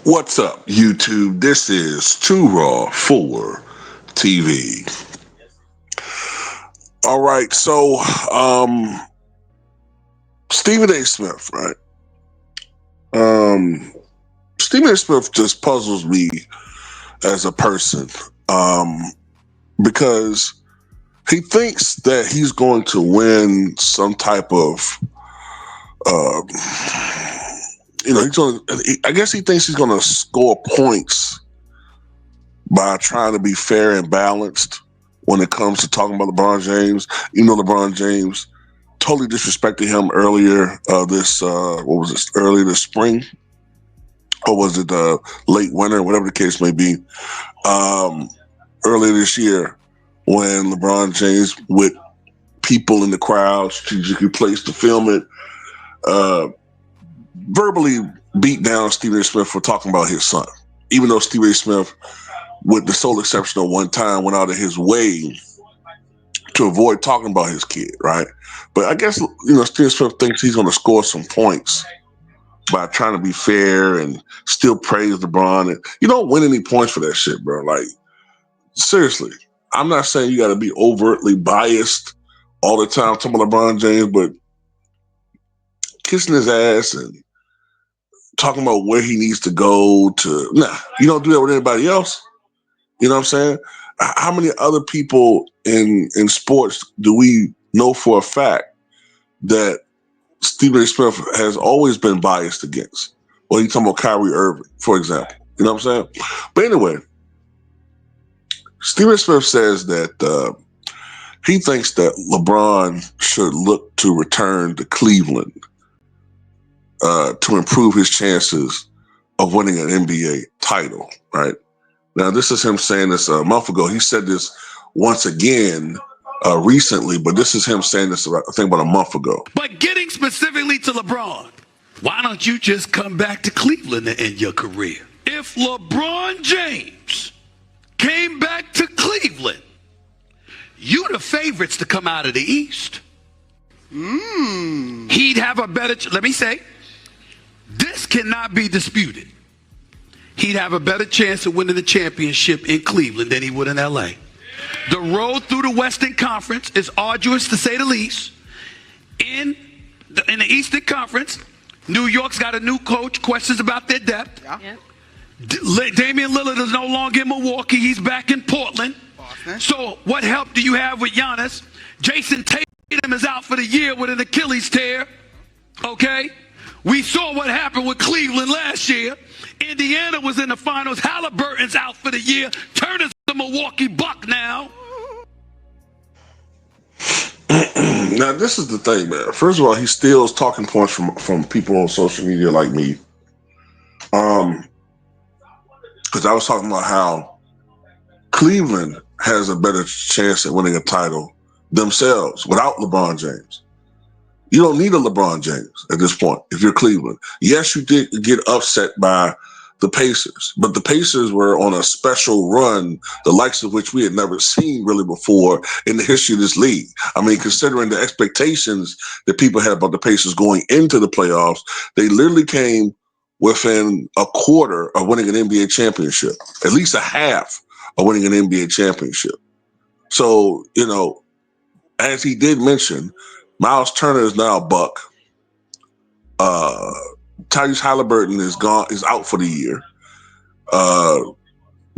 What's up, YouTube? This is Too Raw for TV. All right, so Stephen A. Smith, right? Stephen A. Smith just puzzles me as a person because he thinks that he's going to win some type of I guess he thinks he's going to score points by trying to be fair and balanced when it comes to talking about LeBron James. You know, LeBron James totally disrespected him earlier earlier this spring, or was it late winter, whatever the case may be, earlier this year when LeBron James, with people in the crowd, strategically placed to film it, verbally beat down Stephen A. Smith for talking about his son, even though Stephen A. Smith, with the sole exception of one time, went out of his way to avoid talking about his kid, right? But I guess, Stephen Smith thinks he's going to score some points by trying to be fair and still praise LeBron. And you don't win any points for that shit, bro. Like, seriously, I'm not saying you got to be overtly biased all the time talking about LeBron James, but kissing his ass and talking about where he needs to go to, you don't do that with anybody else. You know what I'm saying? How many other people in sports do we know for a fact that Stephen A. Smith has always been biased against? Well, he's talking about Kyrie Irving, for example. You know what I'm saying? But anyway, Stephen A. Smith says that he thinks that LeBron should look to return to Cleveland to improve his chances of winning an NBA title, right? Now, this is him saying this a month ago. He said this once again recently, but this is him saying this, I think, about a month ago. But getting specifically to LeBron, why don't you just come back to Cleveland to end your career? If LeBron James came back to Cleveland, you the favorites to come out of the East. He'd have a better, let me say, this cannot be disputed. He'd have a better chance of winning the championship in Cleveland than he would in LA. The road through the Western Conference is arduous, to say the least. In the Eastern Conference, New York's got a new coach, questions about their depth. Yeah. Damian Lillard is no longer in Milwaukee. He's back in Portland. Boston. So what help do you have with Giannis? Jason Tatum is out for the year with an Achilles tear. Okay? We saw what happened with Cleveland last year. Indiana was in the finals. Halliburton's out for the year. Turner's the Milwaukee Buck now. Now, this is the thing, man. First of all, he steals talking points from people on social media like me. Because I was talking about how Cleveland has a better chance at winning a title themselves without LeBron James. You don't need a LeBron James at this point if you're Cleveland. Yes, you did get upset by the Pacers, but the Pacers were on a special run, the likes of which we had never seen really before in the history of this league. I mean, considering the expectations that people had about the Pacers going into the playoffs, they literally came within a quarter of winning an NBA championship, at least a half of winning an NBA championship. So, as he did mention, Miles Turner is now a Buck. Tyrese Halliburton is out for the year.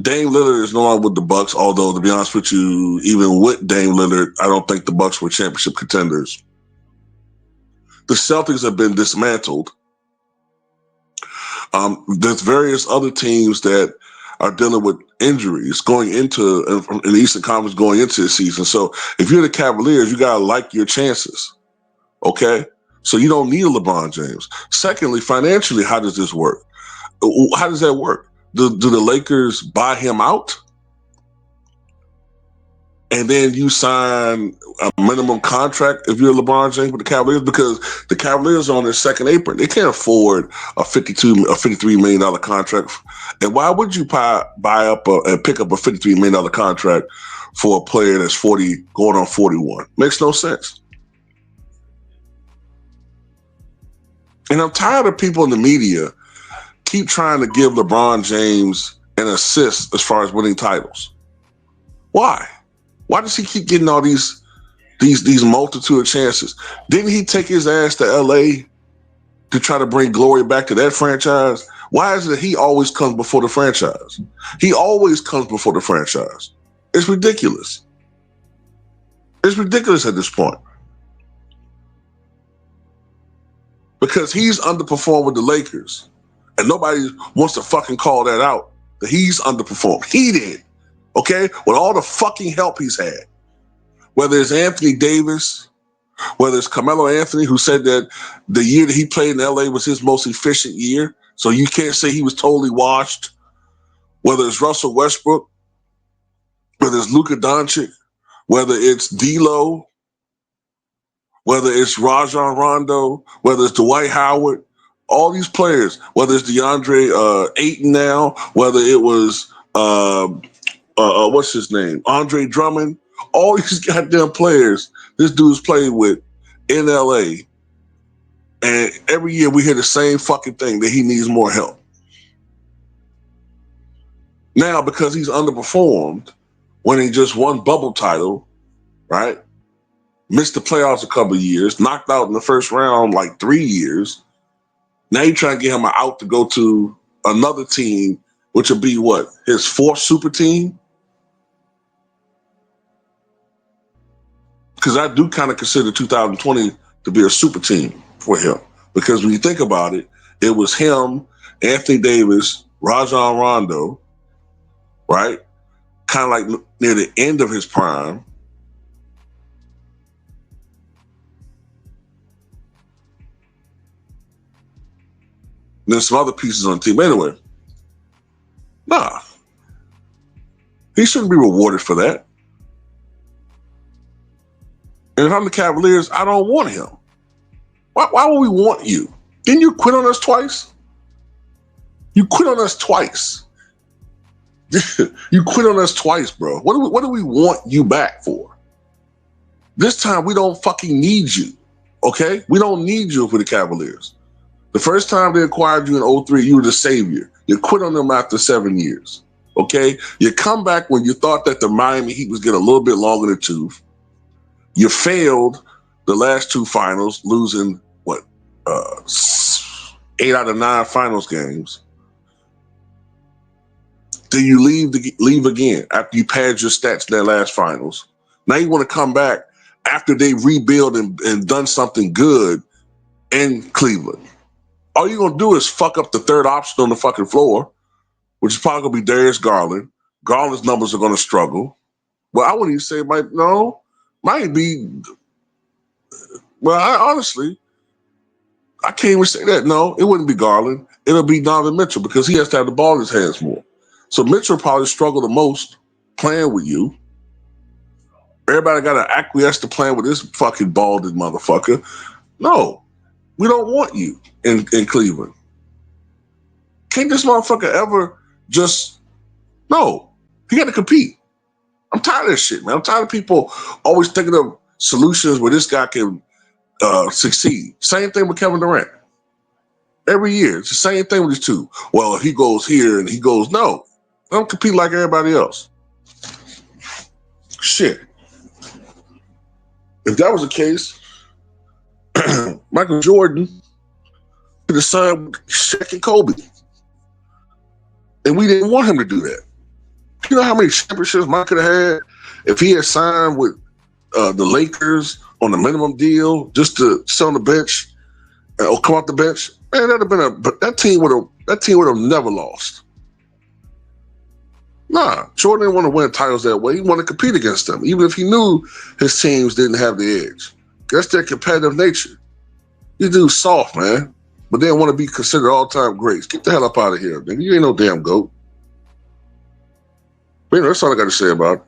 Dame Lillard is no longer with the Bucks, although, to be honest with you, even with Dame Lillard, I don't think the Bucks were championship contenders. The Celtics have been dismantled. There's various other teams that are dealing with injuries going into in the Eastern Conference going into the season. So if you're the Cavaliers, you gotta like your chances. Okay, so you don't need a LeBron James. Secondly, financially, how does this work? How does that work? Do the Lakers buy him out? And then you sign a minimum contract if you're LeBron James with the Cavaliers, because the Cavaliers are on their second apron. They can't afford a $53 million contract. And why would you buy up and pick up a $53 million contract for a player that's 40 going on 41? Makes no sense. And I'm tired of people in the media keep trying to give LeBron James an assist as far as winning titles. Why? Why does he keep getting all these multitude of chances? Didn't he take his ass to LA to try to bring glory back to that franchise? Why is it that he always comes before the franchise? He always comes before the franchise. It's ridiculous. It's ridiculous at this point. Because he's underperformed with the Lakers. And nobody wants to fucking call that out. That he's underperformed. He did. Okay? With all the fucking help he's had. Whether it's Anthony Davis, whether it's Carmelo Anthony, who said that the year that he played in LA was his most efficient year. So you can't say he was totally washed. Whether it's Russell Westbrook, whether it's Luka Doncic, whether it's D'Lo, whether it's Rajon Rondo, whether it's Dwight Howard, all these players, whether it's DeAndre Ayton now, whether it was what's his name, Andre Drummond, all these goddamn players this dude's played with in LA, and every year we hear the same fucking thing, that he needs more help. Now, because he's underperformed, winning just one bubble title, right? Missed the playoffs a couple of years, knocked out in the first round like 3 years. Now you're trying to get him out to go to another team, which would be what? His fourth super team? Because I do kind of consider 2020 to be a super team for him. Because when you think about it, it was him, Anthony Davis, Rajon Rondo, right? Kind of like near the end of his prime. And then some other pieces on the team. Anyway, nah. He shouldn't be rewarded for that. And if I'm the Cavaliers, I don't want him. Why would we want you? Didn't you quit on us twice? You quit on us twice. You quit on us twice, bro. What do we want you back for? This time we don't fucking need you, okay? We don't need you for the Cavaliers. The first time they acquired you in 2003, you were the savior. You quit on them after 7 years, okay? You come back when you thought that the Miami Heat was getting a little bit long in the tooth. You failed the last two finals, losing, 8 out of 9 finals games. Then you leave again after you pad your stats in that last finals. Now you want to come back after they rebuild and done something good in Cleveland. All you're going to do is fuck up the third option on the fucking floor, which is probably going to be Darius Garland. Garland's numbers are going to struggle. Well, I wouldn't even say might be. Well, honestly, I can't even say that. No, it wouldn't be Garland. It'll be Donovan Mitchell, because he has to have the ball in his hands more. So Mitchell probably struggled the most playing with you. Everybody got to acquiesce to playing with this fucking balded motherfucker. No, we don't want you in Cleveland. Can't this motherfucker ever just... No, he got to compete. I'm tired of this shit, man. I'm tired of people always thinking of solutions where this guy can succeed. Same thing with Kevin Durant. Every year, it's the same thing with these two. Well, he goes here and he goes, no. Don't compete like everybody else. Shit. If that was the case, Michael Jordan could have signed with Shaq and Kobe. And we didn't want him to do that. You know how many championships Mike could have had if he had signed with the Lakers on a minimum deal just to sit on the bench or come off the bench? Man, that team would have never lost. Nah, Jordan didn't want to win titles that way. He wanted to compete against them, even if he knew his teams didn't have the edge. That's their competitive nature. These dudes soft, man, but they don't want to be considered all-time greats. Get the hell up out of here, nigga. You ain't no damn GOAT. But anyway, that's all I got to say about it.